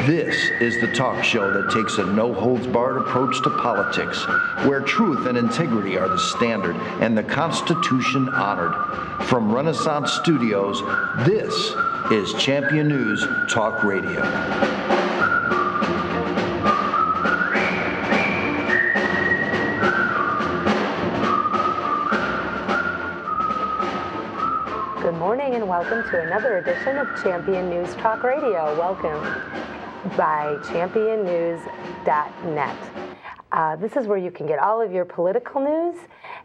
This is the talk show that takes a no-holds-barred approach to politics, where truth and integrity are the standard and the Constitution honored. From Renaissance Studios, this is Champion News Talk Radio. Good morning and welcome to another edition of Champion News Talk Radio. Welcome by championnews.net. This is where you can get all of your political news,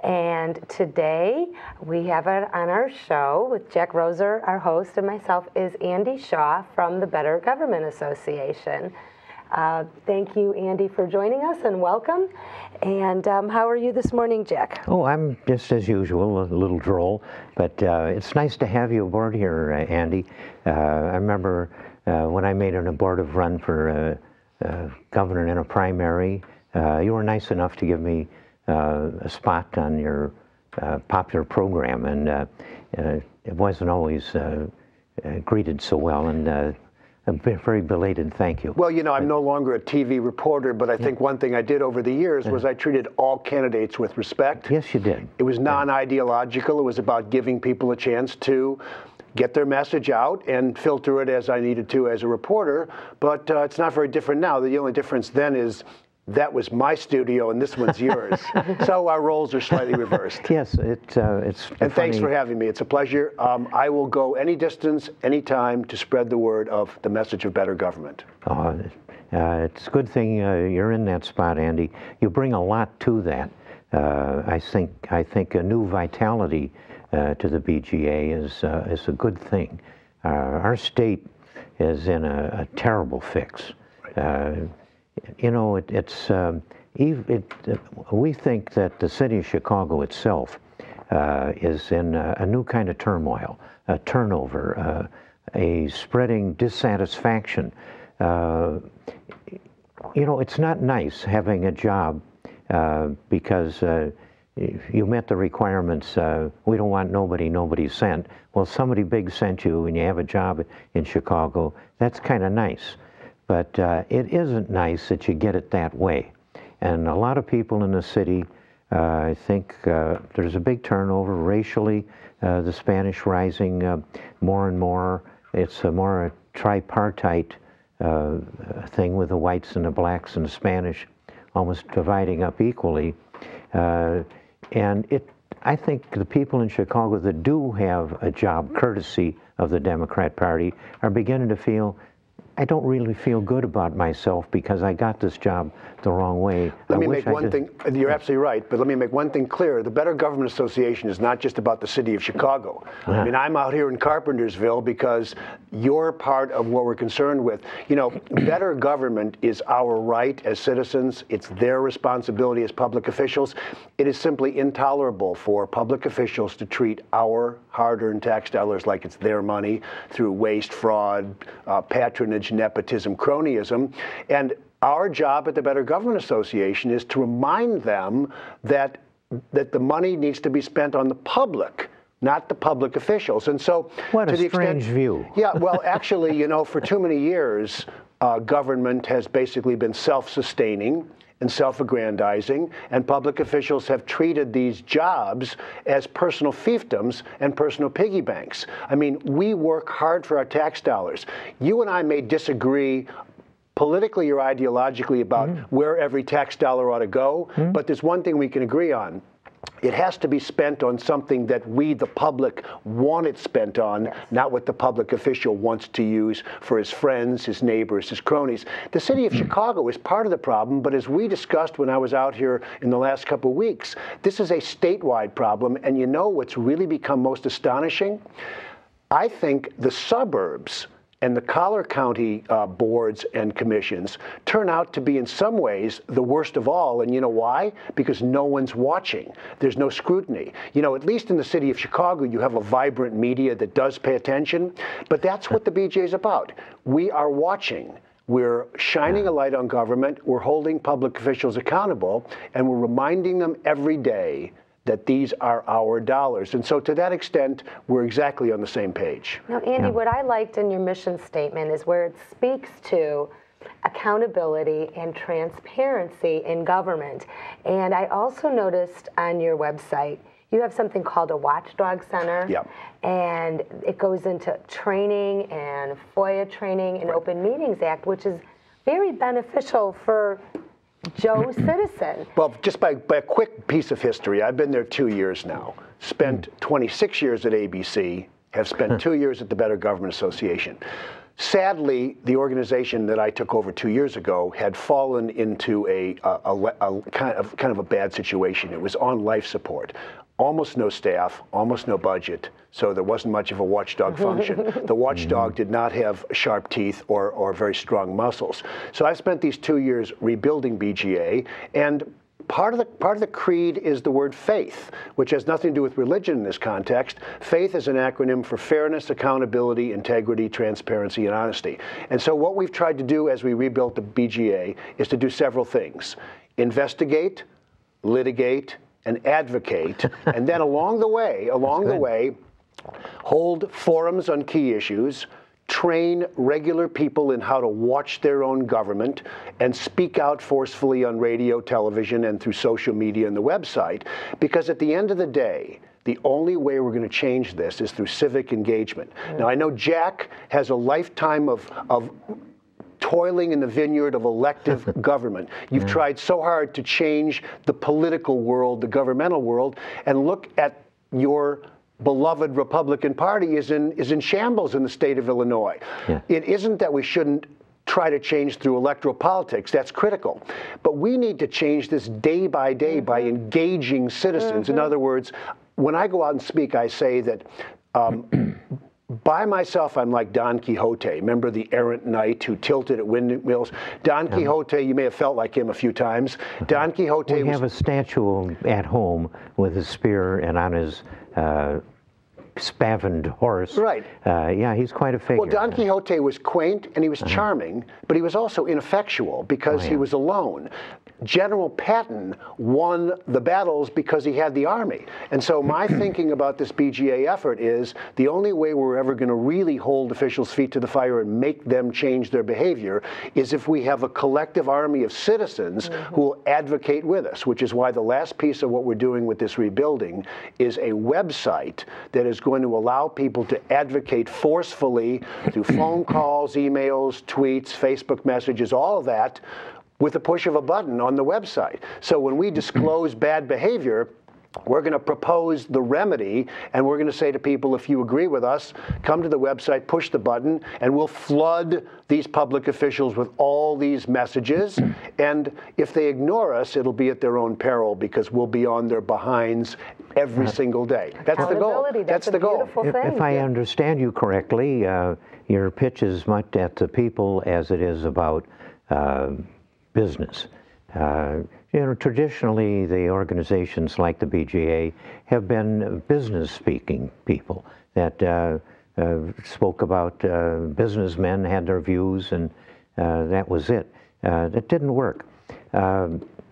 and today we have it on our show with Jack Roeser, our host, and myself is Andy Shaw from the Better Government Association. Thank you, Andy, for joining us, and welcome. And how are you this morning, Jack? Oh, I'm just as usual, a little droll, but it's nice to have you aboard here, Andy. I remember when I made an abortive run for governor in a primary, you were nice enough to give me a spot on your popular program, and it wasn't always greeted so well, and a very belated thank you. Well, you know, I'm no longer a TV reporter, but I think one thing I did over the years was I treated all candidates with respect. Yes, you did. It was non-ideological. It was about giving people a chance to get their message out and filter it as I needed to as a reporter, but it's not very different now. The only difference then is that was my studio and this one's yours. So our roles are slightly reversed. Yes, it's and thanks for having me. It's a pleasure. I will go any distance, any time to spread the word of the message of better government. It's a good thing you're in that spot, Andy. You bring a lot to that. I think a new vitality to the BGA is a good thing. Our state is in a terrible fix. You know, we think that the city of Chicago itself is in a new kind of turmoil, a turnover, a spreading dissatisfaction. You know, it's not nice having a job because you met the requirements. We don't want nobody sent. Well, somebody big sent you and you have a job in Chicago. That's kind of nice. But it isn't nice that you get it that way. And a lot of people in the city, I think there's a big turnover racially, the Spanish rising more and more. It's a more tripartite thing with the whites and the blacks and the Spanish almost dividing up equally. And I think the people in Chicago that do have a job courtesy of the Democrat Party are beginning to feel, I don't really feel good about myself because I got this job the wrong way. Let me make one thing, you're absolutely right, but let me make one thing clear. The Better Government Association is not just about the city of Chicago. I mean, I'm out here in Carpentersville because you're part of what we're concerned with. You know, better government is our right as citizens. It's their responsibility as public officials. It is simply intolerable for public officials to treat our hard-earned tax dollars like it's their money through waste, fraud, patronage, nepotism, cronyism. And our job at the Better Government Association is to remind them that the money needs to be spent on the public, not the public officials. And so, what to a the strange extent, view. Yeah, well, actually, you know, for too many years, government has basically been self-sustaining and self-aggrandizing, and public officials have treated these jobs as personal fiefdoms and personal piggy banks. I mean, we work hard for our tax dollars. You and I may disagree politically or ideologically about where every tax dollar ought to go, but there's one thing we can agree on. It has to be spent on something that we, the public, want it spent on, not what the public official wants to use for his friends, his neighbors, his cronies. The city of Chicago is part of the problem, but as we discussed when I was out here in the last couple of weeks, this is a statewide problem, and you know what's really become most astonishing? I think the suburbs and the Collar County boards and commissions turn out to be in some ways the worst of all. And you know why? Because no one's watching. There's no scrutiny. You know, at least in the city of Chicago, you have a vibrant media that does pay attention. But that's what the BJ is about. We are watching. We're shining a light on government. We're holding public officials accountable. And we're reminding them every day that these are our dollars. And so to that extent, we're exactly on the same page. Now, Andy, what I liked in your mission statement is where it speaks to accountability and transparency in government. And I also noticed on your website, you have something called a Watchdog Center. Yep. And it goes into training and FOIA training and Open Meetings Act, which is very beneficial for Joe citizen. Well, just by a quick piece of history, I've been there 2 years now, spent 26 years at ABC, have spent 2 years at the Better Government Association. Sadly, the organization that I took over 2 years ago had fallen into a kind of a bad situation. It was on life support. Almost no staff, almost no budget, so there wasn't much of a watchdog function. The watchdog did not have sharp teeth or very strong muscles. So I spent these 2 years rebuilding BGA, and part of the creed is the word faith, which has nothing to do with religion in this context. Faith is an acronym for fairness, accountability, integrity, transparency, and honesty. And so what we've tried to do as we rebuilt the BGA is to do several things: investigate, litigate, and advocate, and then along the way, hold forums on key issues, train regular people in how to watch their own government, and speak out forcefully on radio, television, and through social media and the website. Because at the end of the day, the only way we're going to change this is through civic engagement. Now, I know Jack has a lifetime of toiling in the vineyard of elective government. You've tried so hard to change the political world, the governmental world, and look at your beloved Republican Party is in shambles in the state of Illinois. Yeah. It isn't that we shouldn't try to change through electoral politics. That's critical. But we need to change this day by day by engaging citizens. In other words, when I go out and speak, I say that by myself, I'm like Don Quixote. Remember the errant knight who tilted at windmills? Don Quixote, you may have felt like him a few times. Don Quixote We have a statue at home with a spear and on his spavined horse. Right. Yeah, he's quite a figure. Well, Don Quixote was quaint and he was charming, but he was also ineffectual because he was alone. General Patton won the battles because he had the army. And so my thinking about this BGA effort is the only way we're ever going to really hold officials' feet to the fire and make them change their behavior is if we have a collective army of citizens who will advocate with us, which is why the last piece of what we're doing with this rebuilding is a website that is going to allow people to advocate forcefully through phone calls, emails, tweets, Facebook messages, all of that, with the push of a button on the website. So when we disclose bad behavior, we're going to propose the remedy, and we're going to say to people, if you agree with us, come to the website, push the button, and we'll flood these public officials with all these messages. And if they ignore us, it'll be at their own peril because we'll be on their behinds every single day. That's the goal. That's the goal. If I understand you correctly, your pitch is as much at the people as it is about business. You know, traditionally, the organizations like the BGA have been business-speaking people that spoke about businessmen, had their views, and that was it. That didn't work.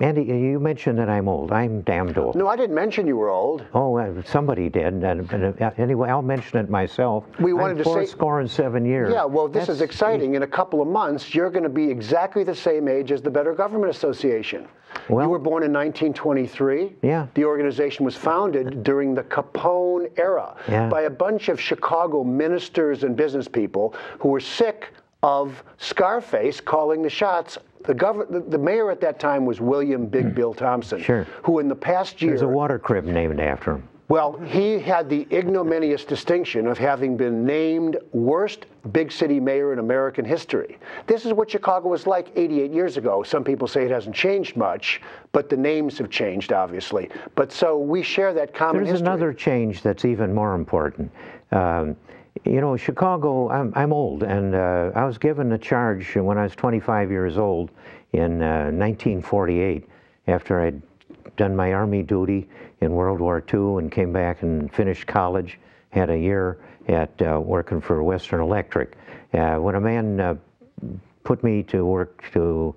Andy, you mentioned that I'm old. I'm damned old. No, I didn't mention you were old. Oh, somebody did. Anyway, I'll mention it myself. We wanted to say 4 years. Yeah, well, this is exciting. In a couple of months, you're going to be exactly the same age as the Better Government Association. Well, you were born in 1923. Yeah. The organization was founded during the Capone era by a bunch of Chicago ministers and business people who were sick of Scarface calling the shots. The mayor at that time was William Big Bill Thompson, who in the past year... There's a water crib named after him. Well, he had the ignominious distinction of having been named worst big city mayor in American history. This is what Chicago was like 88 years ago. Some people say it hasn't changed much, but the names have changed, obviously. But so we share that common history. There's another change that's even more important. You know, Chicago, I'm old, and I was given a charge when I was 25 years old in 1948 after I'd done my Army duty in World War II and came back and finished college, had a year at working for Western Electric. When a man put me to work to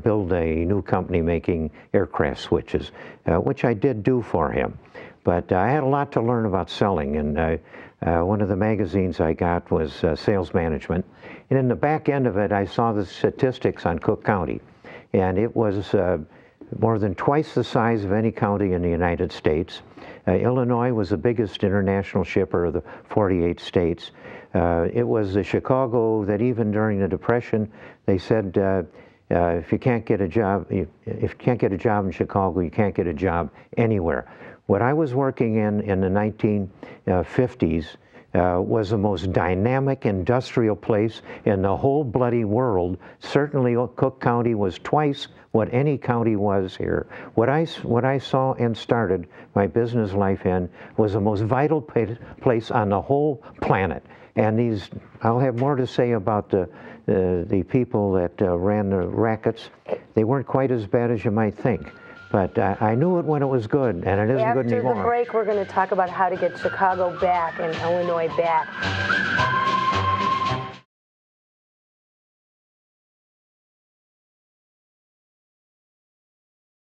build a new company making aircraft switches, which I did do for him. But I had a lot to learn about selling, and One of the magazines I got was Sales Management. And in the back end of it, I saw the statistics on Cook County. And it was more than twice the size of any county in the United States. Illinois was the biggest international shipper of the 48 states. It was the Chicago that even during the Depression, they said, if you can't get a job, if you can't get a job in Chicago, you can't get a job anywhere. What I was working in the 1950s was the most dynamic industrial place in the whole bloody world. Certainly Cook County was twice what any county was here. What I saw and started my business life in was the most vital place on the whole planet. And I'll have more to say about the people that ran the rackets. They weren't quite as bad as you might think. But I knew it when it was good, and it isn't good anymore. After the break, we're going to talk about how to get Chicago back and Illinois back.